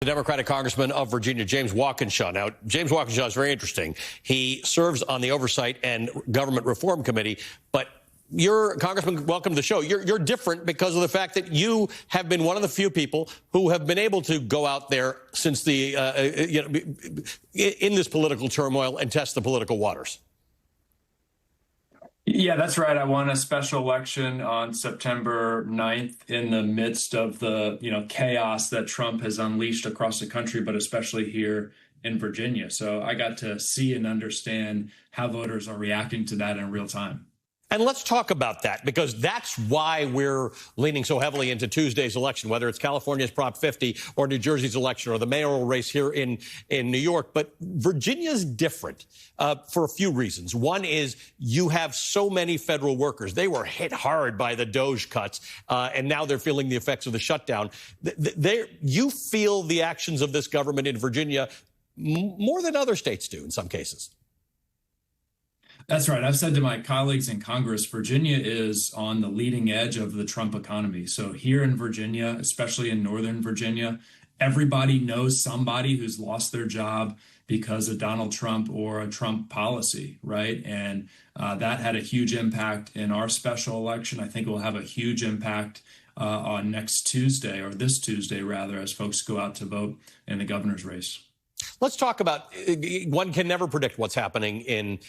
The Democratic Congressman of Virginia, James Walkinshaw. Now, James Walkinshaw is very interesting. He serves on the Oversight and Government Reform Committee, but Congressman, welcome to the show. You're different because of the fact that you have been one of the few people who have been able to go out there since in this political turmoil and test the political waters. Yeah, that's right. I won a special election on September 9th in the midst of the, chaos that Trump has unleashed across the country, but especially here in Virginia. So I got to see and understand how voters are reacting to that in real time. And let's talk about that, because that's why we're leaning so heavily into Tuesday's election, whether it's California's Prop 50 or New Jersey's election or the mayoral race here in New York. But Virginia's different for a few reasons. One is you have so many federal workers. They were hit hard by the DOJ cuts, and now they're feeling the effects of the shutdown. You feel the actions of this government in Virginia more than other states do in some cases. That's right. I've said to my colleagues in Congress, Virginia is on the leading edge of the Trump economy. So here in Virginia, especially in Northern Virginia, everybody knows somebody who's lost their job because of Donald Trump or a Trump policy, right? And that had a huge impact in our special election. I think it will have a huge impact on next Tuesday, or this Tuesday, rather, as folks go out to vote in the governor's race. Let's talk about, one can never predict what's happening in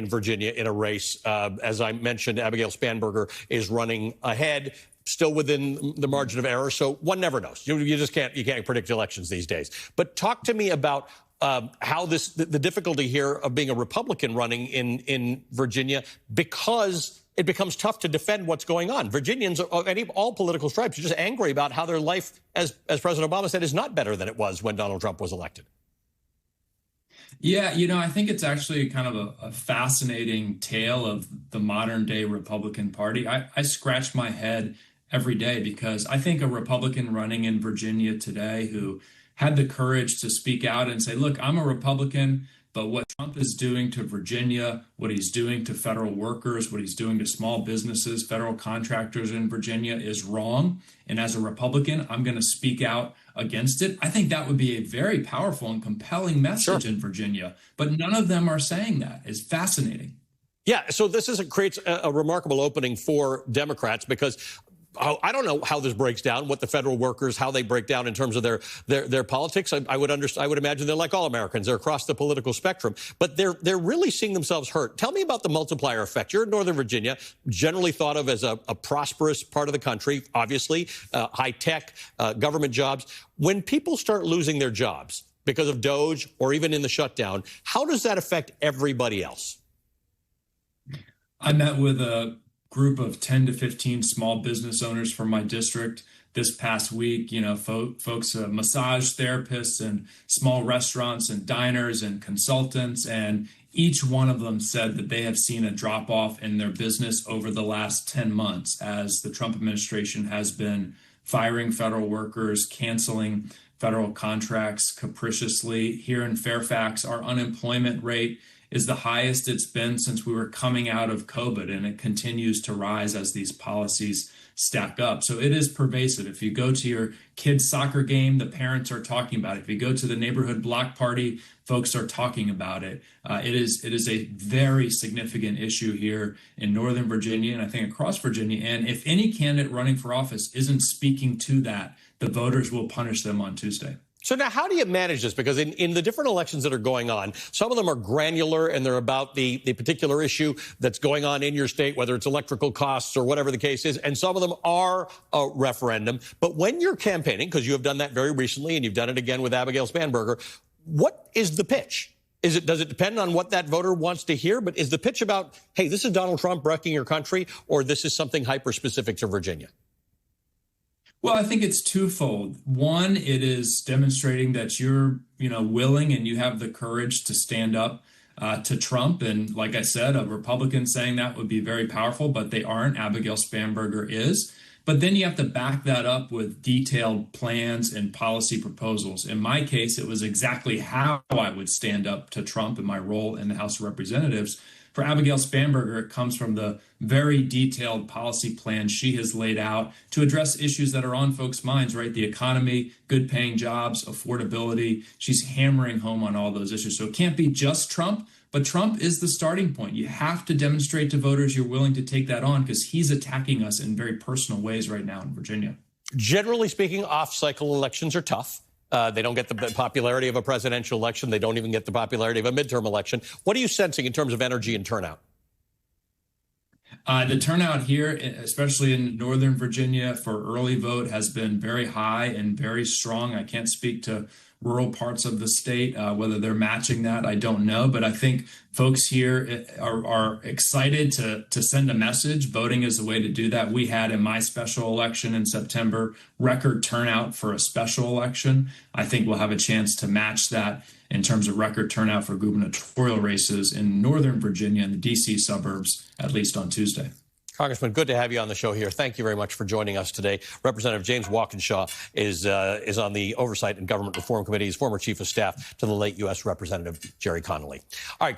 Virginia in a race. As I mentioned, Abigail Spanberger is running ahead, still within the margin of error. So one never knows. You just can't predict elections these days. But talk to me about how the difficulty here of being a Republican running in Virginia, because it becomes tough to defend what's going on. Virginians, all political stripes, are just angry about how their life, as President Obama said, is not better than it was when Donald Trump was elected. Yeah, I think it's actually kind of a fascinating tale of the modern day Republican Party. I scratch my head every day because I think a Republican running in Virginia today who had the courage to speak out and say, look, I'm a Republican, but what Trump is doing to Virginia, what he's doing to federal workers, what he's doing to small businesses, federal contractors in Virginia is wrong. And as a Republican, I'm going to speak out against it. I think that would be a very powerful and compelling message in Virginia. But none of them are saying that. It's fascinating. Yeah, so this creates a remarkable opening for Democrats, because I don't know how this breaks down, what the federal workers, how they break down in terms of their politics. I would imagine they're like all Americans. They're across the political spectrum, but they're really seeing themselves hurt. Tell me about the multiplier effect. You're in Northern Virginia, generally thought of as a prosperous part of the country, obviously, high tech, government jobs. When people start losing their jobs because of DOJ or even in the shutdown, how does that affect everybody else? I met with a group of 10 to 15 small business owners from my district this past week, folks, massage therapists and small restaurants and diners and consultants. And each one of them said that they have seen a drop off in their business over the last 10 months as the Trump administration has been firing federal workers, canceling federal contracts capriciously. Here in Fairfax, our unemployment rate is the highest it's been since we were coming out of COVID, and it continues to rise as these policies stack up. So it is pervasive. If you go to your kid's soccer game, the parents are talking about it. If you go to the neighborhood block party, folks are talking about it. It is a very significant issue here in Northern Virginia, and I think across Virginia. And if any candidate running for office isn't speaking to that, the voters will punish them on Tuesday. So now, how do you manage this? Because in the different elections that are going on, some of them are granular and they're about the particular issue that's going on in your state, whether it's electrical costs or whatever the case is, and some of them are a referendum. But when you're campaigning, because you have done that very recently and you've done it again with Abigail Spanberger, what is the pitch? Does it depend on what that voter wants to hear? But is the pitch about, hey, this is Donald Trump wrecking your country, or this is something hyper-specific to Virginia? Well, I think it's twofold. One, it is demonstrating that you're, willing and you have the courage to stand up to Trump. And like I said, a Republican saying that would be very powerful, but they aren't. Abigail Spanberger is. But then you have to back that up with detailed plans and policy proposals. In my case, it was exactly how I would stand up to Trump in my role in the House of Representatives. for Abigail Spanberger, it comes from the very detailed policy plan she has laid out to address issues that are on folks' minds, right? The economy, good paying jobs, affordability. She's hammering home on all those issues. So it can't be just Trump, but Trump is the starting point. You have to demonstrate to voters you're willing to take that on because he's attacking us in very personal ways right now in Virginia. Generally speaking, off-cycle elections are tough. They don't get the popularity of a presidential election. They don't even get the popularity of a midterm election. What are you sensing in terms of energy and turnout? The turnout here, especially in Northern Virginia for early vote, has been very high and very strong. I can't speak to rural parts of the state, whether they're matching that, I don't know. But I think folks here are excited to send a message. Voting is the way to do that. We had in my special election in September, record turnout for a special election. I think we'll have a chance to match that in terms of record turnout for gubernatorial races in Northern Virginia and the D.C. suburbs, at least on Tuesday. Congressman, good to have you on the show here. Thank you very much for joining us today. Representative James Walkinshaw is on the Oversight and Government Reform Committee. He's former chief of staff to the late U.S. Representative Jerry Connolly. All right.